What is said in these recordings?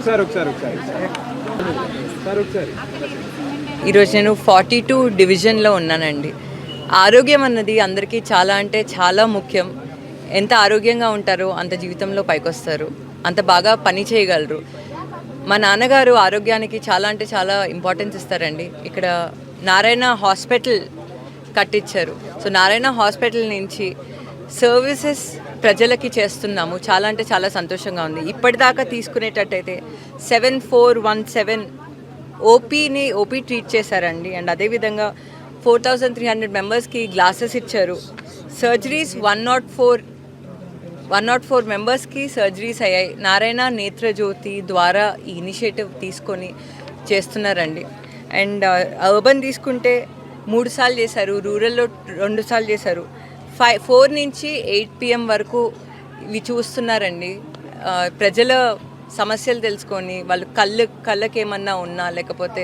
Sir ఒకసారి sir ఈరోజు నేను 42 డివిజన్లో ఉన్నానండి. ఆరోగ్యం అన్నది అందరికీ చాలా అంటే చాలా ముఖ్యం. ఎంత ఆరోగ్యంగా ఉంటారో అంత జీవితంలో పైకొస్తారు, అంత బాగా పని చేయగలరు. మా నాన్నగారు ఆరోగ్యానికి చాలా అంటే చాలా ఇంపార్టెన్స్ ఇస్తారండి. ఇక్కడ నారాయణ హాస్పిటల్ కట్టించారు. సో నారాయణ హాస్పిటల్ నుంచి సర్వీసెస్ ప్రజలకి చేస్తున్నాము. చాలా అంటే చాలా సంతోషంగా ఉంది. ఇప్పటిదాకా తీసుకునేటట్టయితే 7417 ఓపీ ట్రీట్ చేశారండి. అండ్ అదేవిధంగా 4300 మెంబర్స్కి గ్లాసెస్ ఇచ్చారు. సర్జరీస్ 104 మెంబర్స్కి సర్జరీస్ అయ్యాయి. నారాయణ నేత్రజ్యోతి ద్వారా ఈ ఇనిషియేటివ్ తీసుకొని చేస్తున్నారండి. అండ్ అర్బన్ తీసుకుంటే 3 సార్లు చేశారు, రూరల్లో 2 సార్లు చేశారు. 4 నుంచి 8 PM వరకు ఇవి చూస్తున్నారండి. ప్రజల సమస్యలు తెలుసుకొని వాళ్ళు కళ్ళకి ఏమన్నా ఉన్నా లేకపోతే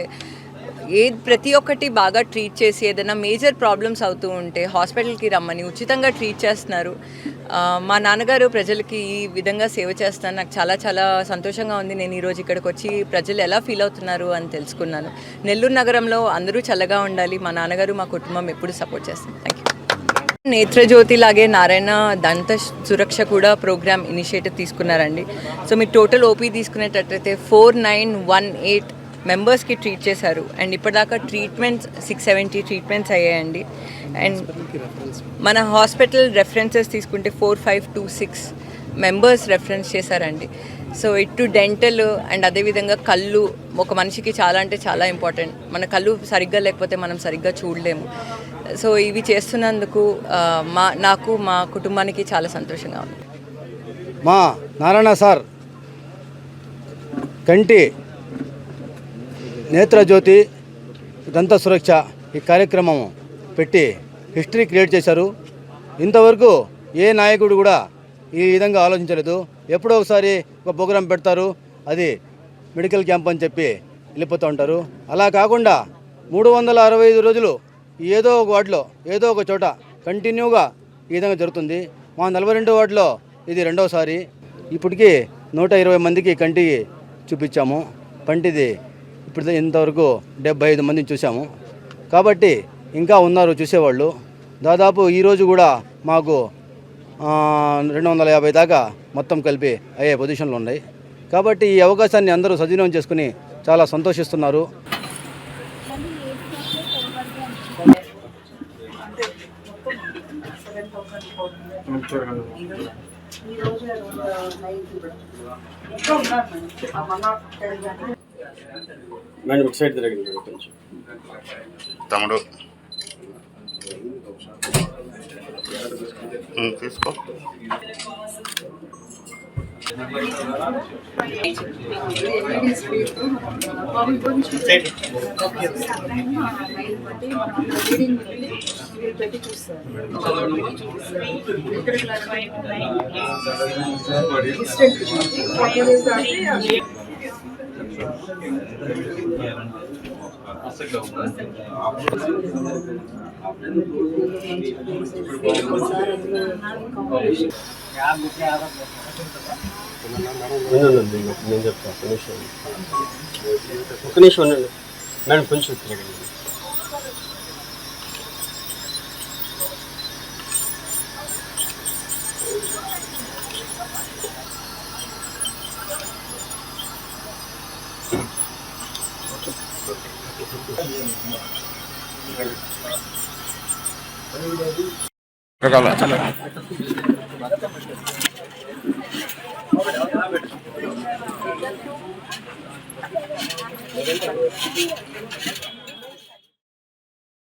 ప్రతి ఒక్కటి బాగా ట్రీట్ చేసి ఏదైనా మేజర్ ప్రాబ్లమ్స్ అవుతూ ఉంటే హాస్పిటల్కి రమ్మని ఉచితంగా ట్రీట్ చేస్తున్నారు. మా నాన్నగారు ప్రజలకి ఈ విధంగా సేవ చేస్తాను. నాకు చాలా చాలా సంతోషంగా ఉంది. నేను ఈరోజు ఇక్కడికి వచ్చి ప్రజలు ఎలా ఫీల్ అవుతున్నారు అని తెలుసుకున్నాను. నెల్లూరు నగరంలో అందరూ చల్లగా ఉండాలి. మా నాన్నగారు మా కుటుంబం ఎప్పుడు సపోర్ట్ చేస్తాను. Thank you. నేత్రజ్యోతి లాగే నారాయణ దంత సురక్ష కూడా ప్రోగ్రామ్ ఇనిషియేటివ్ తీసుకున్నారండి. సో మీరు టోటల్ ఓపీ తీసుకునేటట్టయితే 4918 మెంబర్స్కి ట్రీట్ చేశారు. అండ్ ఇప్పటిదాకా ట్రీట్మెంట్స్ 670 ట్రీట్మెంట్స్ అయ్యాయండి. అండ్ మన హాస్పిటల్ రెఫరెన్సెస్ తీసుకుంటే 4526 మెంబర్స్ రెఫరెన్స్ చేశారండి. సో ఇటు డెంటల్ అండ్ అదేవిధంగా కళ్ళు ఒక మనిషికి చాలా అంటే చాలా ఇంపార్టెంట్. మన కళ్ళు సరిగ్గా లేకపోతే మనం సరిగ్గా చూడలేము. సో ఇవి చేస్తున్నందుకు నాకు మా కుటుంబానికి చాలా సంతోషంగా ఉంది. మా నారాయణ సార్ కంటి నేత్రజ్యోతి దంత సురక్ష ఈ కార్యక్రమం పెట్టి హిస్టరీ క్రియేట్ చేశారు. ఇంతవరకు ఏ నాయకుడు కూడా ఈ విధంగా ఆలోచించలేదు. ఎప్పుడో ఒకసారి ఒక ప్రోగ్రాం పెడతారు, అది మెడికల్ క్యాంప్ అని చెప్పి వెళ్ళిపోతూ ఉంటారు. అలా కాకుండా 365 రోజులు ఏదో ఒక వార్డులో ఏదో ఒక చోట కంటిన్యూగా ఈ విధంగా జరుగుతుంది. మా 42 వార్డులో ఇది 2వసారి. ఇప్పటికీ 120 మందికి కంటి చూపించాము. పంటిది ఇప్పుడు ఇంతవరకు 75 మందిని చూసాము. కాబట్టి ఇంకా ఉన్నారు చూసేవాళ్ళు. దాదాపు ఈరోజు కూడా మాకు 250 దాకా మొత్తం కలిపి అయ్యే పొజిషన్లు ఉన్నాయి. కాబట్టి ఈ అవకాశాన్ని అందరూ సద్వినియోగం చేసుకుని చాలా సంతోషిస్తున్నారు. తమ్ముడు తీసుకో. నేను చెప్తాను ఒక నిమిషం ఉండండి మేడం, కొంచెం తిరగండి. రకాల